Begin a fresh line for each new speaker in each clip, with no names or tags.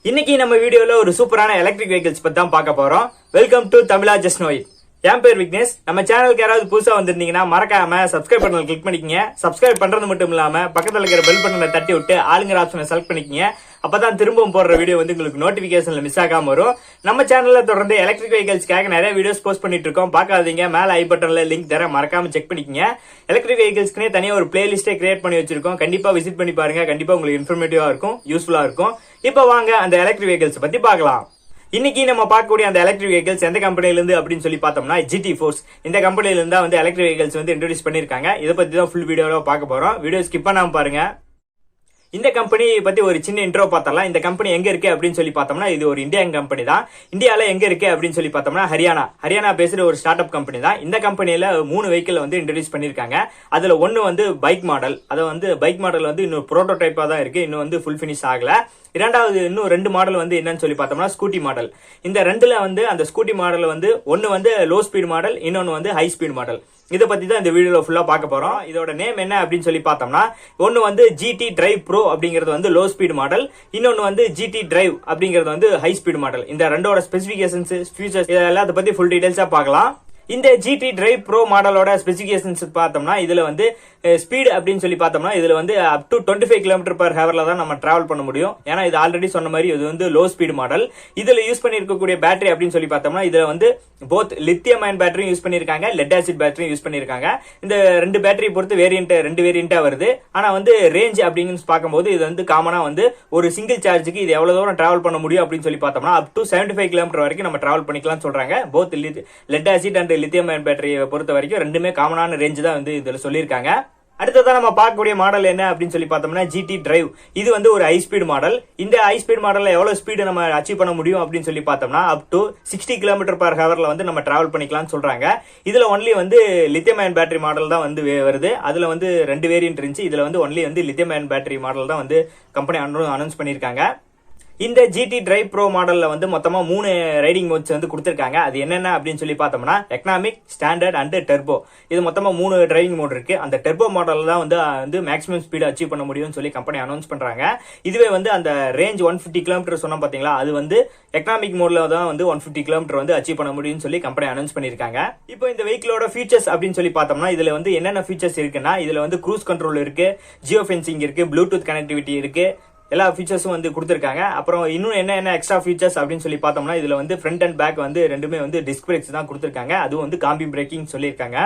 இன்னைக்கு நம்ம வீடியோல ஒரு சூப்பரான எலக்ட்ரிக் வெஹிக்கிள்ஸ் பத்தி தான் பார்க்க போறோம். Welcome to Tamizha just no it. என் பேர் விக்னேஷ். நம்ம சேனலுக்கு யாராவது புதுசா வந்திருந்தீங்கன்னா மறக்காம சப்ஸ்கிரைப் பட்டனை கிளிக் பண்ணிக்கங்க. சப்ஸ்கிரைப் பண்றது மட்டும் இல்லாம பக்கத்துல இருக்கிற பெல் பட்டனை தட்டி விட்டு ஆளுங்கிற ஆப்ஷனை செலக்ட் பண்ணிக்கங்க. அப்பதான் திரும்பவும் போடுற வீடியோ வந்து உங்களுக்கு நோட்டிபிகேஷன்ல மிஸ் ஆகாம வரும். நம்ம சேனல்ல தொடர்ந்து எலக்ட்ரிக் வெஹிக்கிள்ஸ்க்காக நிறைய வீடியோஸ் போஸ்ட் பண்ணிட்டு இருக்கோம். பார்க்காதீங்க, மேல ஐ பட்டன்ல லிங்க் தர மறக்காம செக் பண்ணிக்கங்க. எலக்ட்ரிக் வெஹிக்கிள்ஸ்க்குனே தனியா ஒரு பிளேலிஸ்டே கிரியேட் பண்ணி வச்சிருக்கோம். கண்டிப்பா விசிட் பண்ணி பாருங்க. கண்டிப்பா உங்களுக்கு இன்ஃபர்மேட்டிவா இருக்கும், யூஸ்ஃபுல்லா இருக்கும். இப்ப வாங்க அந்த எலக்ட்ரிக் வெஹிக்கிள்ஸ் பத்தி பார்க்கலாம். இன்னைக்கு நம்ம பார்க்கக்கூடிய அந்த எலக்ட்ரிக் வெஹிக்கிள்ஸ் எந்த கம்பெனில இருந்து அப்படின்னு சொல்லி பார்த்தோம்னா GT ஃபோர்ஸ் இந்த கம்பெனில இருந்தா வந்து எலக்ட்ரிக் வெஹிக்கிள்ஸ் வந்து இன்ட்ரோடியூஸ் பண்ணிருக்காங்க. இதை பத்தி தான் ஃபுல் வீடியோல பார்க்க போறோம். வீடியோ ஸ்கிப் பண்ணாம பாருங்க. இந்த கம்பெனி பத்தி ஒரு சின்ன இன்ட்ரோ பார்த்தலாம். இந்த கம்பெனி எங்க இருக்கு அப்படின்னு சொல்லி பார்த்தோம்னா இது ஒரு இந்தியன் கம்பெனி தான். இந்தியால எங்க இருக்கு அப்படின்னு சொல்லி பார்த்தோம்னா ஹரியானா பேசுற ஒரு ஸ்டார்ட் அப் கம்பெனி தான். இந்த கம்பெனில 3 வெஹிக்கிள் வந்து இன்ட்ரோடியூஸ் பண்ணிருக்காங்க. அதுல ஒன்னு வந்து பைக் மாடல். அது வந்து பைக் மாடல் வந்து இன்னும் புரோட்டோடைப்பா தான் இருக்கு, இன்னும் வந்து ஃபுல் பினிஷ் ஆகல. இரண்டாவது இன்னும் 2 மாடல் வந்து என்னன்னு சொல்லி பார்த்தோம்னா ஸ்கூட்டி மாடல். இந்த ரெண்டுல வந்து அந்த ஸ்கூட்டி மாடல் வந்து ஒன்னு வந்து லோ ஸ்பீட் மாடல், இன்னொன்னு வந்து ஹை ஸ்பீட் மாடல். இதை பத்தி தான் இந்த வீடியோல ஃபுல்லா பார்க்க போறோம். இதோட நேம் என்ன அப்படின்னு சொல்லி பார்த்தோம்னா ஒன்னு வந்து GT டிரைவ் ப்ரோ அப்படிங்கிறது வந்து லோ ஸ்பீட் மாடல், இன்னொன்னு வந்து GT டிரைவ் அப்படிங்கிறது வந்து ஹை ஸ்பீட் மாடல். இந்த ரெண்டோட ஸ்பெசிபிகேஷன்ஸ், ஃபீச்சர்ஸ் இதெல்லாம் அதை பத்தி ஃபுல் டீடைல்ஸா பார்க்கலாம். இந்த GT டிரைவ் ப்ரோ மாடலோட ஸ்பெசிபிகேஷன்ஸ் பார்த்தோம்னா இதுல வந்து ஸ்பீட் அப்படின்னு சொல்லி பார்த்தோம்னா இதுல வந்து அப் டு 25 km/h தான் நம்ம டிராவல் பண்ண முடியும். ஏன்னா இது ஆல்ரெடி சொன்ன மாதிரி இது வந்து லோ ஸ்பீட் மாடல். இதுல யூஸ் பண்ணிருக்கக்கூடிய பேட்டரி அப்படின்னு சொல்லி பார்த்தோம்னா இதுல வந்து போத் லித்தியம் அயன் பேட்டரியும் யூஸ் பண்ணிருக்காங்க, லெட் ஆசிட் பேட்டரியும் யூஸ் பண்ணிருக்காங்க. இந்த 2 பேட்டரி பொறுத்து ரெண்டு வேரியண்டா வருது. ஆனா வந்து ரேஞ்ச் அப்படின்னு பார்க்கும்போது இது வந்து காமனா வந்து ஒரு சிங்கிள் சார்ஜுக்கு இது எவ்வளவு தூரம் டிராவல் பண்ண முடியும் அப்படின்னு சொல்லி பார்த்தோம்னா அப் டு 75 km வரைக்கும் நம்ம டிராவல் பண்ணிக்கலாம்னு சொல்றாங்க. Both lead acid and lithium ion பேட்டரியை பொறுத்த வரைக்கும் ரெண்டுமே காமனான ரேஞ்ச் தான் வந்து இதுல சொல்லியிருக்காங்க. அடுத்ததான் நம்ம பார்க்கக்கூடிய மாடல் என்ன அப்படின்னு சொல்லி பார்த்தோம்னா GT டிரைவ். இது வந்து ஒரு ஹை ஸ்பீட் மாடல். இந்த ஹை ஸ்பீட் மாடல்ல எவ்வளவு ஸ்பீடு நம்ம அச்சீவ் பண்ண முடியும் அப்படின்னு சொல்லி பார்த்தோம்னா அப் டு 60 km/h வந்து நம்ம டிராவல் பண்ணிக்கலாம்னு சொல்றாங்க. இதுல ஒன்லி வந்து லித்தியம் அயன் பேட்டரி மாடல் தான் வந்து வருது. அதுல வந்து 2 வேரியன்ட் இருந்துச்சு. இதுல வந்து ஒன்லி வந்து லித்தியம் அயன் பேட்டரி மாடல் தான் வந்து கம்பெனி அனௌன்ஸ் பண்ணிருக்காங்க. இந்த GT டிரைவ் ப்ரோ மாடல்ல வந்து மொத்தமா 3 ரைடிங் மோட்ஸ் வந்து கொடுத்திருக்காங்க. அது என்னென்ன அப்படின்னு சொல்லி பார்த்தோம்னா எக்கனாமிக், ஸ்டாண்டர்ட் அண்ட் டர்போ. இது மொத்தமா 3 டிரைவிங் மோட் இருக்கு. அந்த டர்போ மாடல் தான் வந்து மேக்ஸிமம் ஸ்பீட் அச்சீவ் பண்ண முடியும்னு சொல்லி கம்பெனி அனௌன்ஸ் பண்றாங்க. இதுவே வந்து அந்த ரேஞ்ச் 150 km சொன்னா பாத்தீங்களா, அது வந்து எக்கனாமிக் மோட்ல தான் வந்து 150 km வந்து அச்சீவ் பண்ண முடியும்னு சொல்லி கம்பெனி அனௌன்ஸ் பண்ணிருக்காங்க. இப்போ இந்த வெஹிக்கிளோட ஃபீச்சர்ஸ் அப்படின்னு சொல்லி பார்த்தோம்னா இதுல வந்து என்னென்ன ஃபீச்சர்ஸ் இருக்குன்னா இதுல வந்து க்ரூஸ் கண்ட்ரோல் இருக்கு, ஜியோ ஃபென்சிங் இருக்கு, ப்ளூடூத் கனெக்டிவிட்டி இருக்கு, எல்லா ஃபீச்சர்ஸும் வந்து கொடுத்திருக்காங்க. அப்புறம் இன்னும் என்ன எக்ஸ்ட்ரா ஃபீச்சர்ஸ் அப்படின்னு சொல்லி பார்த்தோம்னா இதுல வந்து ஃப்ரண்ட் அண்ட் பேக் வந்து ரெண்டுமே வந்து டிஸ்க் பிரேக்ஸ் தான் கொடுத்திருக்காங்க. அதுவும் வந்து காம்பி பிரேக்கிங் சொல்லியிருக்காங்க.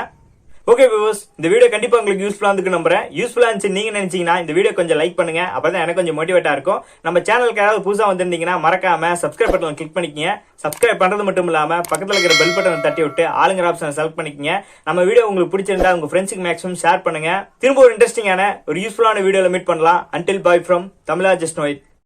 ஓகே வியூவர்ஸ், இந்த வீடியோ கண்டிப்பா உங்களுக்கு யூஸ்ஃபுல்லா இருக்கு நம்புறேன். யூஸ்ஃபுல்லா இருந்துச்சு நீங்க நினைச்சீங்கன்னா இந்த வீடியோ கொஞ்சம் லைக் பண்ணுங்க. அப்பதான் எனக்கு கொஞ்சம் மோட்டிவேட்டா இருக்கும். நம்ம சேனலுக்கு யாராவது புதுசா வந்திருந்தீங்கன்னா மறக்காம சப்ஸ்கிரைப் பட்டன் கிளிக் பண்ணிக்கங்க. சப்ஸ்கிரைப் பண்றது மட்டும் இல்லாம பக்கத்துல இருக்கிற பெல் பட்டனை தட்டி விட்டு ஆளுங்கிற ஆப்ஷனை செலக்ட் பண்ணிக்கங்க. நம்ம வீடியோ உங்களுக்கு பிடிச்சிருந்தா உங்க ஃப்ரெண்ட்ஸுக்கு மேக்ஸிமம் ஷேர் பண்ணுங்க. திரும்ப ஒரு இன்ட்ரெஸ்டிங்கான ஒரு யூஸ்ஃபுல்லான வீடியோல மீட் பண்ணலாம். Until bye from Tamizha just no it.